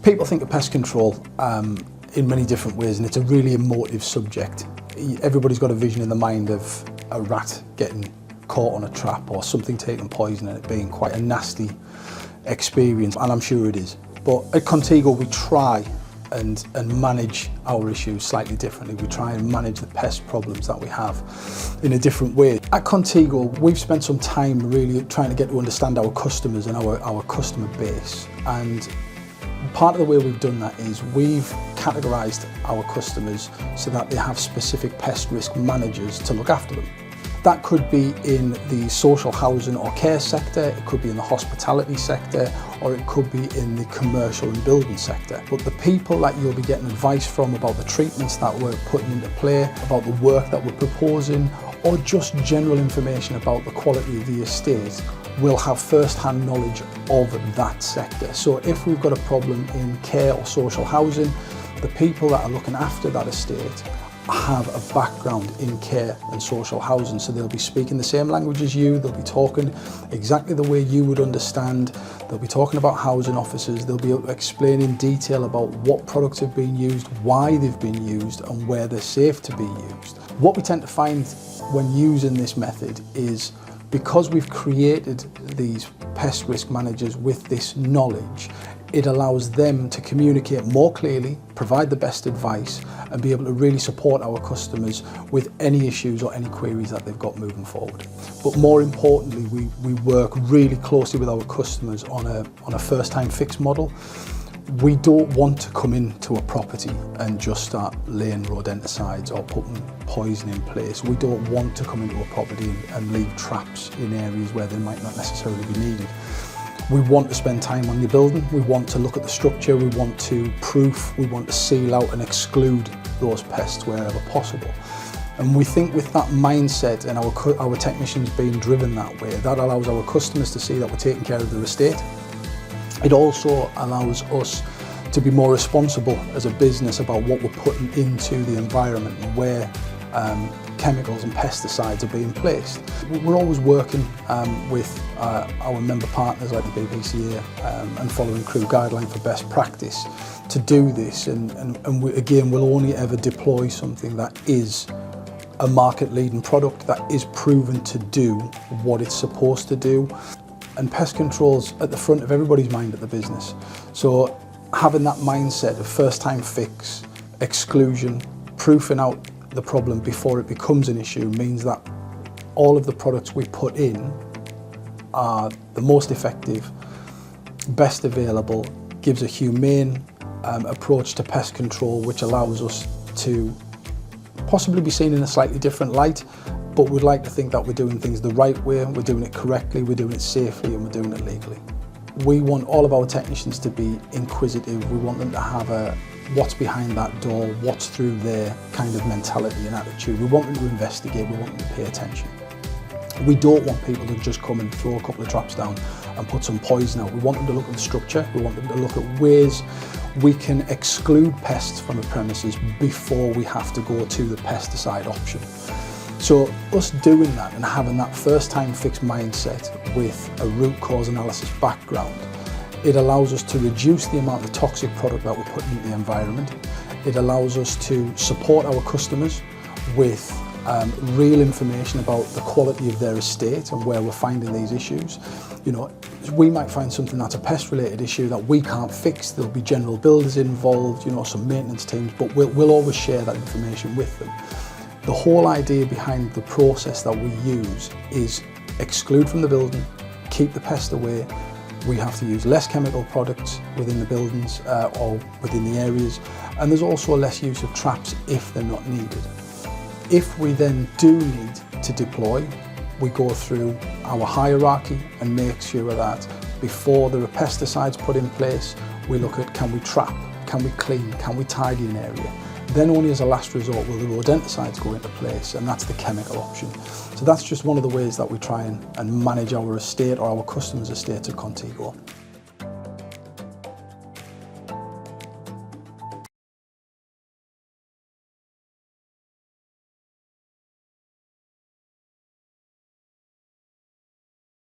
People think of pest control in many different ways, and it's a really emotive subject. Everybody's got a vision in the mind of a rat getting caught on a trap or something taking poison and it being quite a nasty experience, and I'm sure it is. But at Contigo we try and manage our issues slightly differently. We try and manage the pest problems that we have in a different way. At Contigo we've spent some time really trying to get to understand our customers and our customer base, and part of the way we've done that is we've categorised our customers so that they have specific pest risk managers to look after them. That could be in the social housing or care sector, it could be in the hospitality sector, or it could be in the commercial and building sector. But the people that you'll be getting advice from about the treatments that we're putting into play, about the work that we're proposing, or just general information about the quality of the estate, will have first-hand knowledge of that sector. So if we've got a problem in care or social housing, the people that are looking after that estate have a background in care and social housing, so they'll be speaking the same language as you, they'll be talking exactly the way you would understand, they'll be talking about housing officers, they'll be explaining in detail about what products have been used, why they've been used, and where they're safe to be used. What we tend to find when using this method is, because we've created these pest risk managers with this knowledge, it allows them to communicate more clearly, provide the best advice, and be able to really support our customers with any issues or any queries that they've got moving forward. But more importantly, we work really closely with our customers on a first-time fix model. We don't want to come into a property and just start laying rodenticides or putting poison in place. We don't want to come into a property and leave traps in areas where they might not necessarily be needed. We want to spend time on the building, we want to look at the structure, we want to proof, we want to seal out and exclude those pests wherever possible. And we think with that mindset and our technicians being driven that way, that allows our customers to see that we're taking care of their estate. It also allows us to be more responsible as a business about what we're putting into the environment and where chemicals and pesticides are being placed. We're always working with our member partners like the BPCA and following crew guideline for best practice to do this, and again we'll only ever deploy something that is a market leading product that is proven to do what it's supposed to do. And pest control's at the front of everybody's mind at the business. So having that mindset of first time fix, exclusion, proofing out the problem before it becomes an issue means that all of the products we put in are the most effective, best available, gives a humane approach to pest control, which allows us to possibly be seen in a slightly different light, but we'd like to think that we're doing things the right way, we're doing it correctly, we're doing it safely, and we're doing it legally. We want all of our technicians to be inquisitive. We want them to have a what's behind that door, what's through their kind of mentality and attitude. We want them to investigate, we want them to pay attention. We don't want people to just come and throw a couple of traps down and put some poison out. We want them to look at the structure, we want them to look at ways we can exclude pests from a premises before we have to go to the pesticide option. So us doing that and having that first time fix mindset with a root cause analysis background, it allows us to reduce the amount of toxic product that we're putting into the environment. It allows us to support our customers with real information about the quality of their estate and where we're finding these issues. You know, we might find something that's a pest related issue that we can't fix. There'll be general builders involved, you know, some maintenance teams, but we'll always share that information with them. The whole idea behind the process that we use is exclude from the building, keep the pest away. We have to use less chemical products within the buildings or within the areas, and there's also less use of traps if they're not needed. If we then do need to deploy, we go through our hierarchy and make sure that before there are pesticides put in place, we look at can we trap, can we clean, can we tidy an area. Then only as a last resort will the rodenticides go into place, and that's the chemical option. So that's just one of the ways that we try and manage our estate or our customers' estate at Contigo.